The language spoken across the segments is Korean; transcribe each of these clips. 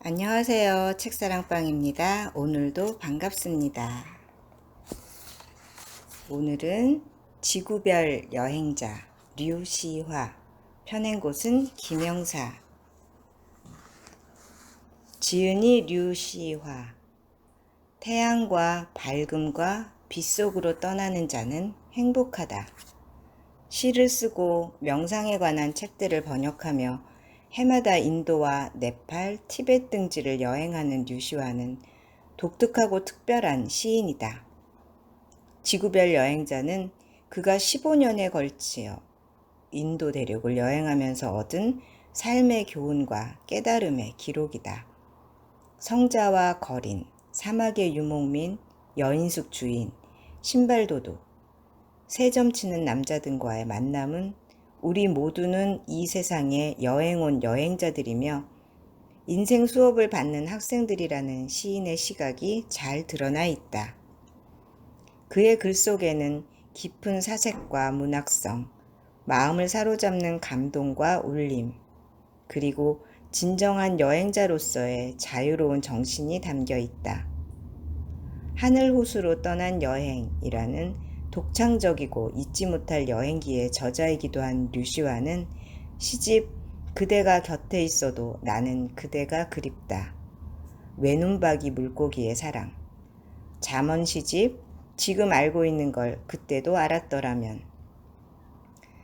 안녕하세요. 책사랑방입니다. 오늘도 반갑습니다. 오늘은 지구별 여행자 류시화, 펴낸 곳은 김영사. 지은이 류시화. 태양과 밝음과 빛 속으로 떠나는 자는 행복하다. 시를 쓰고 명상에 관한 책들을 번역하며 해마다 인도와 네팔, 티베트 등지를 여행하는 류시화는 독특하고 특별한 시인이다. 지구별 여행자는 그가 15년에 걸쳐 인도 대륙을 여행하면서 얻은 삶의 교훈과 깨달음의 기록이다. 성자와 거린, 사막의 유목민, 여인숙 주인, 신발도둑, 세점 치는 남자 등과의 만남은 우리 모두는 이 세상에 여행 온 여행자들이며 인생 수업을 받는 학생들이라는 시인의 시각이 잘 드러나 있다. 그의 글 속에는 깊은 사색과 문학성, 마음을 사로잡는 감동과 울림, 그리고 진정한 여행자로서의 자유로운 정신이 담겨 있다. 하늘 호수로 떠난 여행이라는 독창적이고 잊지 못할 여행기의 저자이기도 한 류시화는 시집 그대가 곁에 있어도 나는 그대가 그립다. 외눈박이 물고기의 사랑. 잠언 시집 지금 알고 있는 걸 그때도 알았더라면.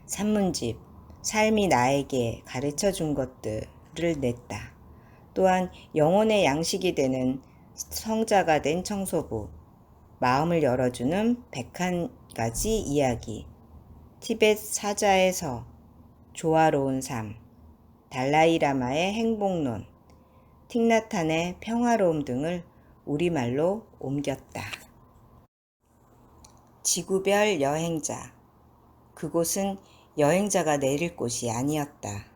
산문집 삶이 나에게 가르쳐 준 것들을 냈다. 또한 영혼의 양식이 되는 성자가 된 청소부, 마음을 열어주는 101가지 이야기, 티벳 사자에서 조화로운 삶, 달라이라마의 행복론, 틱나탄의 평화로움 등을 우리말로 옮겼다. 지구별 여행자. 그곳은 여행자가 내릴 곳이 아니었다.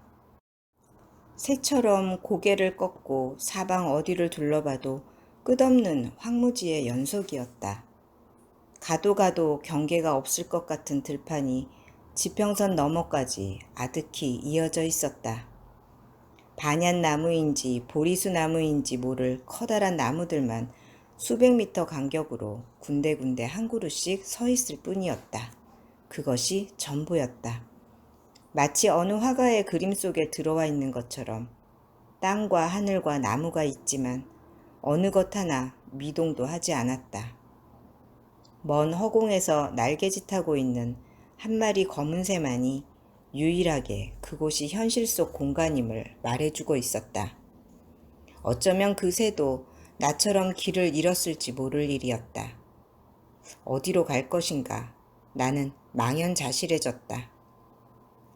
새처럼 고개를 꺾고 사방 어디를 둘러봐도 끝없는 황무지의 연속이었다. 가도 가도 경계가 없을 것 같은 들판이 지평선 너머까지 아득히 이어져 있었다. 반얀나무인지 보리수나무인지 모를 커다란 나무들만 수백 미터 간격으로 군데군데 한 그루씩 서 있을 뿐이었다. 그것이 전부였다. 마치 어느 화가의 그림 속에 들어와 있는 것처럼 땅과 하늘과 나무가 있지만 어느 것 하나 미동도 하지 않았다. 먼 허공에서 날개짓하고 있는 한 마리 검은 새만이 유일하게 그곳이 현실 속 공간임을 말해주고 있었다. 어쩌면 그 새도 나처럼 길을 잃었을지 모를 일이었다. 어디로 갈 것인가? 나는 망연자실해졌다.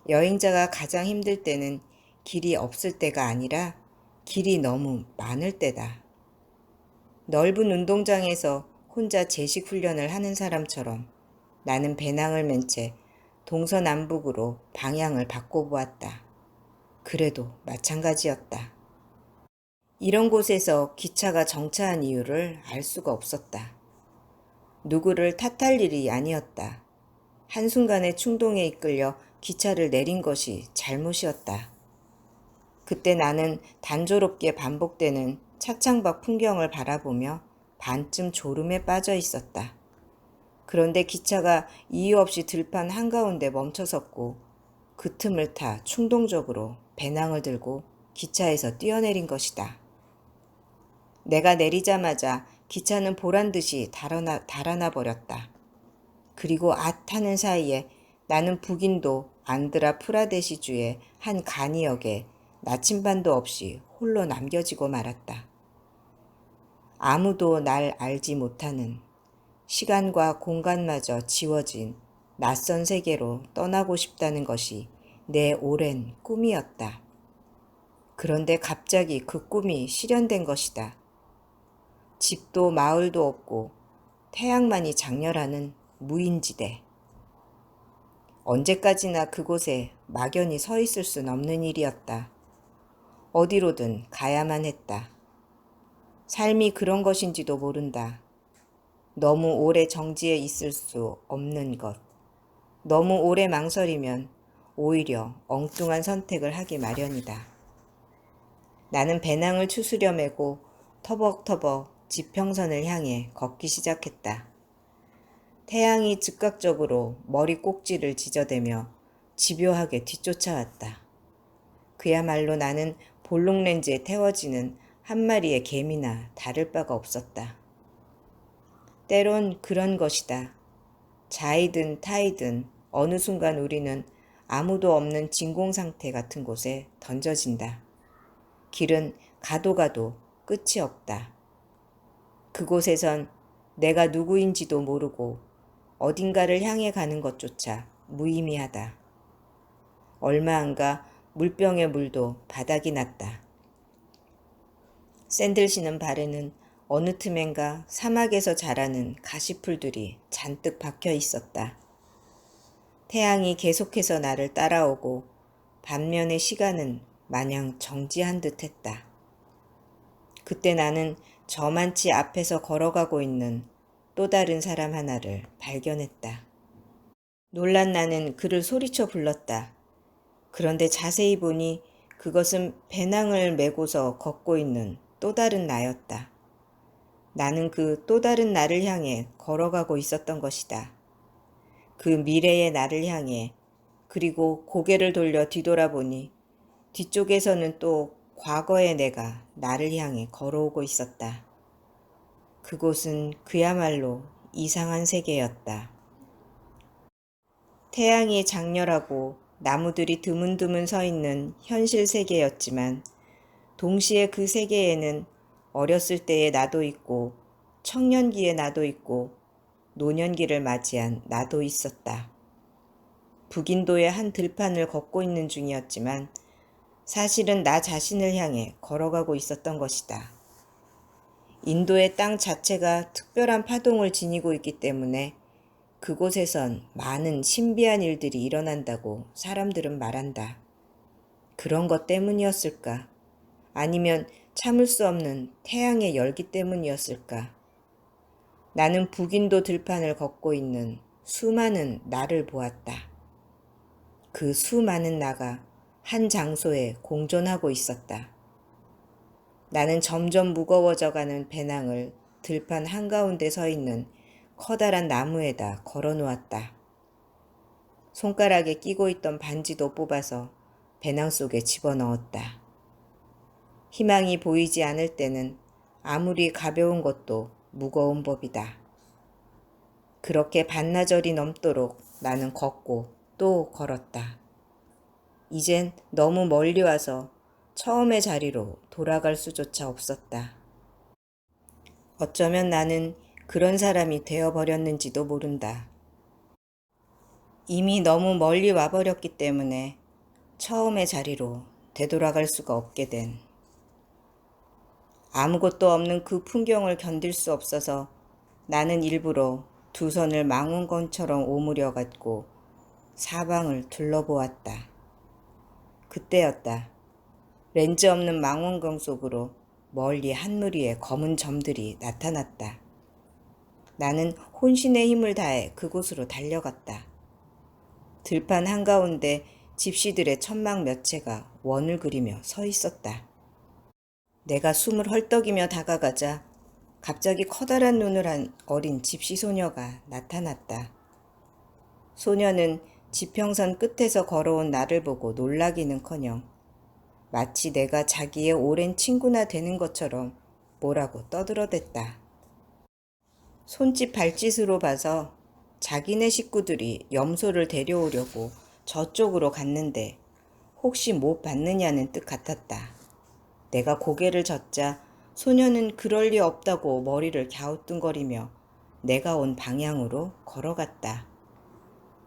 여행자가 가장 힘들 때는 길이 없을 때가 아니라 길이 너무 많을 때다. 넓은 운동장에서 혼자 제식 훈련을 하는 사람처럼 나는 배낭을 맨 채 동서남북으로 방향을 바꿔보았다. 그래도 마찬가지였다. 이런 곳에서 기차가 정차한 이유를 알 수가 없었다. 누구를 탓할 일이 아니었다. 한순간의 충동에 이끌려 기차를 내린 것이 잘못이었다. 그때 나는 단조롭게 반복되는 차창밖 풍경을 바라보며 반쯤 졸음에 빠져 있었다. 그런데 기차가 이유 없이 들판 한가운데 멈춰섰고 그 틈을 타 충동적으로 배낭을 들고 기차에서 뛰어내린 것이다. 내가 내리자마자 기차는 보란듯이 달아나 버렸다. 그리고 하는 사이에 나는 북인도 안드라 프라데시주의 한 간이역에 나침반도 없이 홀로 남겨지고 말았다. 아무도 날 알지 못하는 시간과 공간마저 지워진 낯선 세계로 떠나고 싶다는 것이 내 오랜 꿈이었다. 그런데 갑자기 그 꿈이 실현된 것이다. 집도 마을도 없고 태양만이 장렬하는 무인지대. 언제까지나 그곳에 막연히 서 있을 순 없는 일이었다. 어디로든 가야만 했다. 삶이 그런 것인지도 모른다. 너무 오래 정지해 있을 수 없는 것. 너무 오래 망설이면 오히려 엉뚱한 선택을 하기 마련이다. 나는 배낭을 추스려 메고 터벅터벅 지평선을 향해 걷기 시작했다. 태양이 즉각적으로 머리 꼭지를 지저대며 집요하게 뒤쫓아왔다. 그야말로 나는 볼록 렌즈에 태워지는 한 마리의 개미나 다를 바가 없었다. 때론 그런 것이다. 자이든 타이든 어느 순간 우리는 아무도 없는 진공상태 같은 곳에 던져진다. 길은 가도 가도 끝이 없다. 그곳에선 내가 누구인지도 모르고 어딘가를 향해 가는 것조차 무의미하다. 얼마 안가 물병의 물도 바닥이 났다. 샌들 신은 발에는 어느 틈엔가 사막에서 자라는 가시풀들이 잔뜩 박혀 있었다. 태양이 계속해서 나를 따라오고 반면의 시간은 마냥 정지한 듯 했다. 그때 나는 저만치 앞에서 걸어가고 있는 또 다른 사람 하나를 발견했다. 놀란 나는 그를 소리쳐 불렀다. 그런데 자세히 보니 그것은 배낭을 메고서 걷고 있는 또 다른 나였다. 나는 그 또 다른 나를 향해 걸어가고 있었던 것이다. 그 미래의 나를 향해. 그리고 고개를 돌려 뒤돌아보니 뒤쪽에서는 또 과거의 내가 나를 향해 걸어오고 있었다. 그곳은 그야말로 이상한 세계였다. 태양이 장렬하고 나무들이 드문드문 서 있는 현실 세계였지만 동시에 그 세계에는 어렸을 때의 나도 있고 청년기의 나도 있고 노년기를 맞이한 나도 있었다. 북인도의 한 들판을 걷고 있는 중이었지만 사실은 나 자신을 향해 걸어가고 있었던 것이다. 인도의 땅 자체가 특별한 파동을 지니고 있기 때문에 그곳에선 많은 신비한 일들이 일어난다고 사람들은 말한다. 그런 것 때문이었을까? 아니면 참을 수 없는 태양의 열기 때문이었을까? 나는 북인도 들판을 걷고 있는 수많은 나를 보았다. 그 수많은 나가 한 장소에 공존하고 있었다. 나는 점점 무거워져가는 배낭을 들판 한가운데 서 있는 커다란 나무에다 걸어 놓았다. 손가락에 끼고 있던 반지도 뽑아서 배낭 속에 집어넣었다. 희망이 보이지 않을 때는 아무리 가벼운 것도 무거운 법이다. 그렇게 반나절이 넘도록 나는 걷고 또 걸었다. 이젠 너무 멀리 와서 처음의 자리로 돌아갈 수조차 없었다. 어쩌면 나는 그런 사람이 되어버렸는지도 모른다. 이미 너무 멀리 와버렸기 때문에 처음의 자리로 되돌아갈 수가 없게 된. 아무것도 없는 그 풍경을 견딜 수 없어서 나는 일부러 두 손을 망원경처럼 오므려 갖고 사방을 둘러보았다. 그때였다. 렌즈 없는 망원경 속으로 멀리 한 무리의 검은 점들이 나타났다. 나는 혼신의 힘을 다해 그곳으로 달려갔다. 들판 한가운데 집시들의 천막 몇 채가 원을 그리며 서 있었다. 내가 숨을 헐떡이며 다가가자 갑자기 커다란 눈을 한 어린 집시 소녀가 나타났다. 소녀는 지평선 끝에서 걸어온 나를 보고 놀라기는커녕 마치 내가 자기의 오랜 친구나 되는 것처럼 뭐라고 떠들어댔다. 손짓 발짓으로 봐서 자기네 식구들이 염소를 데려오려고 저쪽으로 갔는데 혹시 못 받느냐는 뜻 같았다. 내가 고개를 젓자 소녀는 그럴 리 없다고 머리를 갸우뚱거리며 내가 온 방향으로 걸어갔다.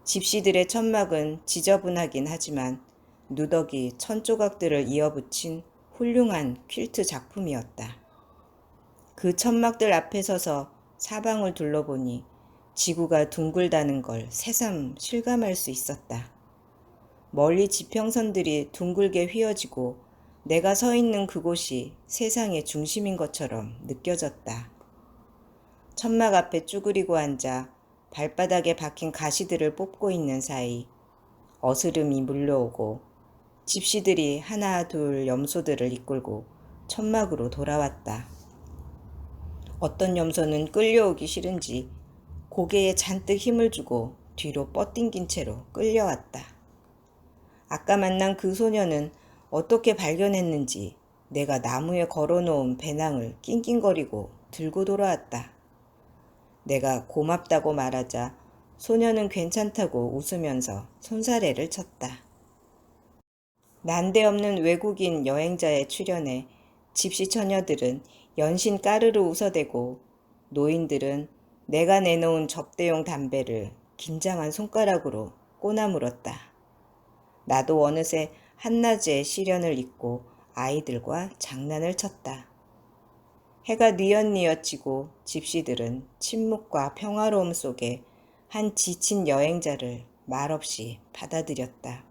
집시들의 천막은 지저분하긴 하지만 누더기 천조각들을 이어붙인 훌륭한 퀼트 작품이었다. 그 천막들 앞에 서서 사방을 둘러보니 지구가 둥글다는 걸 새삼 실감할 수 있었다. 멀리 지평선들이 둥글게 휘어지고 내가 서 있는 그곳이 세상의 중심인 것처럼 느껴졌다. 천막 앞에 쭈그리고 앉아 발바닥에 박힌 가시들을 뽑고 있는 사이 어스름이 물려오고 집시들이 하나 둘 염소들을 이끌고 천막으로 돌아왔다. 어떤 염소는 끌려오기 싫은지 고개에 잔뜩 힘을 주고 뒤로 뻗딩긴 채로 끌려왔다. 아까 만난 그 소녀는 어떻게 발견했는지 내가 나무에 걸어놓은 배낭을 낑낑거리고 들고 돌아왔다. 내가 고맙다고 말하자 소녀는 괜찮다고 웃으면서 손사래를 쳤다. 난데없는 외국인 여행자의 출연에 집시 처녀들은 연신 까르르 웃어대고 노인들은 내가 내놓은 접대용 담배를 긴장한 손가락으로 꼬나물었다. 나도 어느새 한낮에 시련을 잊고 아이들과 장난을 쳤다. 해가 뉘엿뉘엿 지고 집시들은 침묵과 평화로움 속에 한 지친 여행자를 말없이 받아들였다.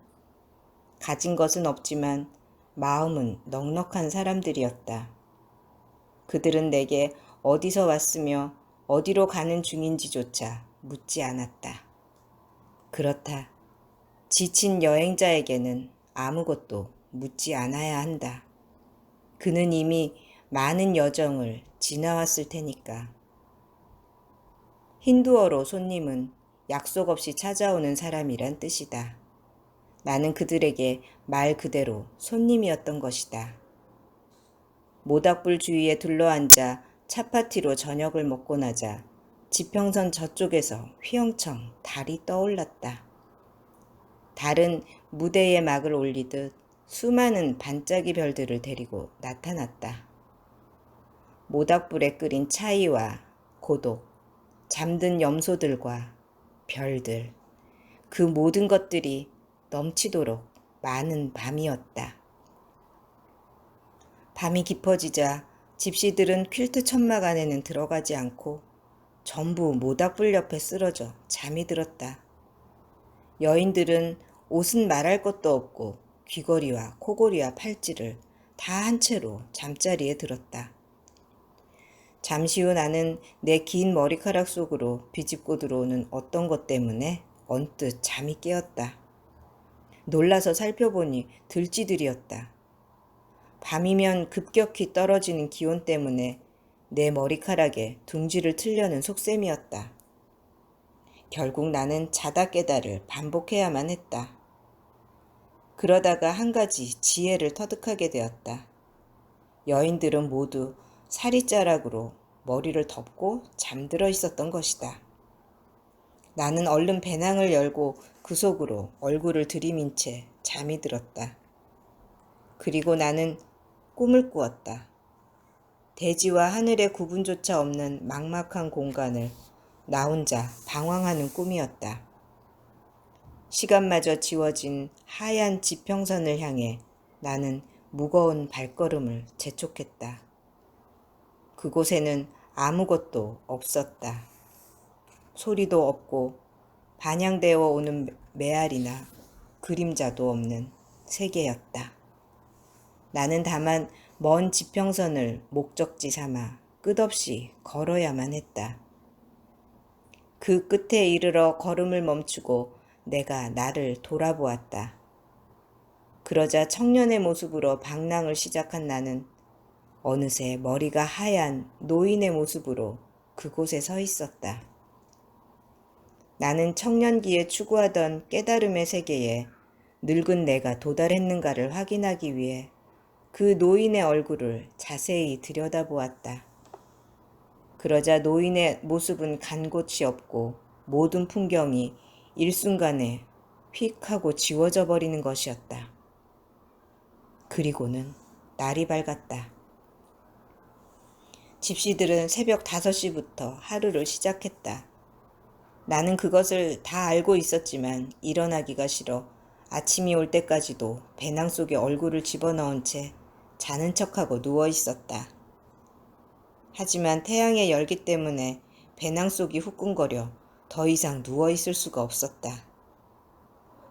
가진 것은 없지만 마음은 넉넉한 사람들이었다. 그들은 내게 어디서 왔으며 어디로 가는 중인지조차 묻지 않았다. 그렇다. 지친 여행자에게는 아무것도 묻지 않아야 한다. 그는 이미 많은 여정을 지나왔을 테니까. 힌두어로 손님은 약속 없이 찾아오는 사람이란 뜻이다. 나는 그들에게 말 그대로 손님이었던 것이다. 모닥불 주위에 둘러앉아 차파티로 저녁을 먹고 나자 지평선 저쪽에서 휘영청 달이 떠올랐다. 달은 무대에 막을 올리듯 수많은 반짝이 별들을 데리고 나타났다. 모닥불에 끓인 차이와 고독, 잠든 염소들과 별들, 그 모든 것들이 넘치도록 많은 밤이었다. 밤이 깊어지자 집시들은 퀼트 천막 안에는 들어가지 않고 전부 모닥불 옆에 쓰러져 잠이 들었다. 여인들은 옷은 말할 것도 없고 귀걸이와 코골이와 팔찌를 다 한 채로 잠자리에 들었다. 잠시 후 나는 내 긴 머리카락 속으로 비집고 들어오는 어떤 것 때문에 언뜻 잠이 깨었다. 놀라서 살펴보니 들쥐들이었다. 밤이면 급격히 떨어지는 기온 때문에 내 머리카락에 둥지를 틀려는 속셈이었다. 결국 나는 자다 깨다를 반복해야만 했다. 그러다가 한 가지 지혜를 터득하게 되었다. 여인들은 모두 사리자락으로 머리를 덮고 잠들어 있었던 것이다. 나는 얼른 배낭을 열고 그 속으로 얼굴을 들이민 채 잠이 들었다. 그리고 나는 꿈을 꾸었다. 대지와 하늘의 구분조차 없는 막막한 공간을 나 혼자 방황하는 꿈이었다. 시간마저 지워진 하얀 지평선을 향해 나는 무거운 발걸음을 재촉했다. 그곳에는 아무것도 없었다. 소리도 없고 반향되어 오는 메아리나 그림자도 없는 세계였다. 나는 다만 먼 지평선을 목적지 삼아 끝없이 걸어야만 했다. 그 끝에 이르러 걸음을 멈추고 내가 나를 돌아보았다. 그러자 청년의 모습으로 방랑을 시작한 나는 어느새 머리가 하얀 노인의 모습으로 그곳에 서 있었다. 나는 청년기에 추구하던 깨달음의 세계에 늙은 내가 도달했는가를 확인하기 위해 그 노인의 얼굴을 자세히 들여다보았다. 그러자 노인의 모습은 간 곳이 없고 모든 풍경이 일순간에 휙 하고 지워져 버리는 것이었다. 그리고는 날이 밝았다. 집시들은 새벽 5시부터 하루를 시작했다. 나는 그것을 다 알고 있었지만 일어나기가 싫어 아침이 올 때까지도 배낭 속에 얼굴을 집어넣은 채 자는 척하고 누워 있었다. 하지만 태양의 열기 때문에 배낭 속이 후끈거려 더 이상 누워 있을 수가 없었다.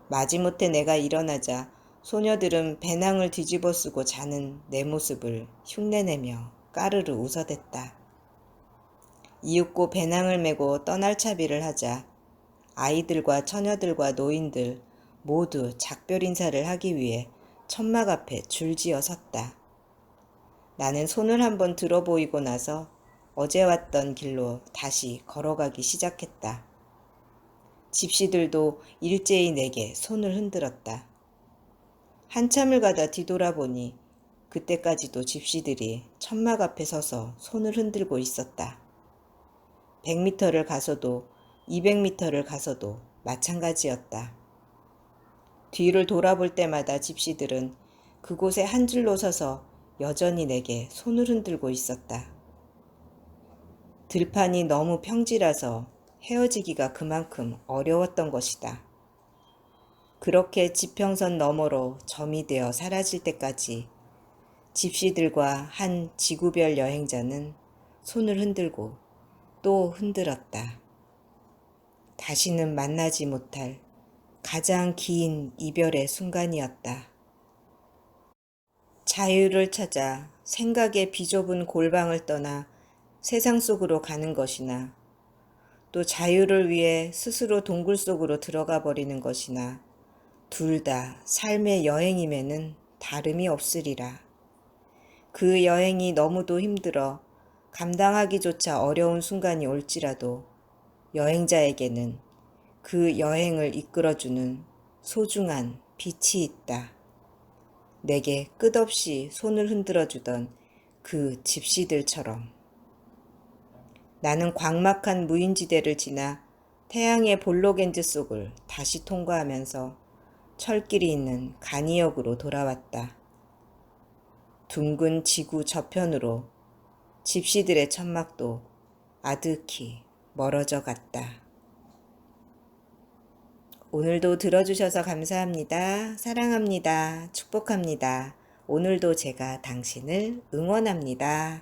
마지못해 내가 일어나자 소녀들은 배낭을 뒤집어 쓰고 자는 내 모습을 흉내내며 까르르 웃어댔다. 이윽고 배낭을 메고 떠날 차비를 하자 아이들과 처녀들과 노인들 모두 작별 인사를 하기 위해 천막 앞에 줄지어 섰다. 나는 손을 한번 들어 보이고 나서 어제 왔던 길로 다시 걸어가기 시작했다. 집시들도 일제히 내게 손을 흔들었다. 한참을 가다 뒤돌아보니 그때까지도 집시들이 천막 앞에 서서 손을 흔들고 있었다. 100m를 가서도 200m를 가서도 마찬가지였다. 뒤를 돌아볼 때마다 집시들은 그곳에 한 줄로 서서 여전히 내게 손을 흔들고 있었다. 들판이 너무 평지라서 헤어지기가 그만큼 어려웠던 것이다. 그렇게 지평선 너머로 점이 되어 사라질 때까지 집시들과 한 지구별 여행자는 손을 흔들고 또 흔들었다. 다시는 만나지 못할 가장 긴 이별의 순간이었다. 자유를 찾아 생각의 비좁은 골방을 떠나 세상 속으로 가는 것이나 또 자유를 위해 스스로 동굴 속으로 들어가 버리는 것이나 둘 다 삶의 여행임에는 다름이 없으리라. 그 여행이 너무도 힘들어 감당하기조차 어려운 순간이 올지라도 여행자에게는 그 여행을 이끌어주는 소중한 빛이 있다. 내게 끝없이 손을 흔들어주던 그 집시들처럼. 나는 광막한 무인지대를 지나 태양의 볼로겐즈 속을 다시 통과하면서 철길이 있는 간이역으로 돌아왔다. 둥근 지구 저편으로 집시들의 천막도 아득히 멀어져 갔다. 오늘도 들어주셔서 감사합니다. 사랑합니다. 축복합니다. 오늘도 제가 당신을 응원합니다.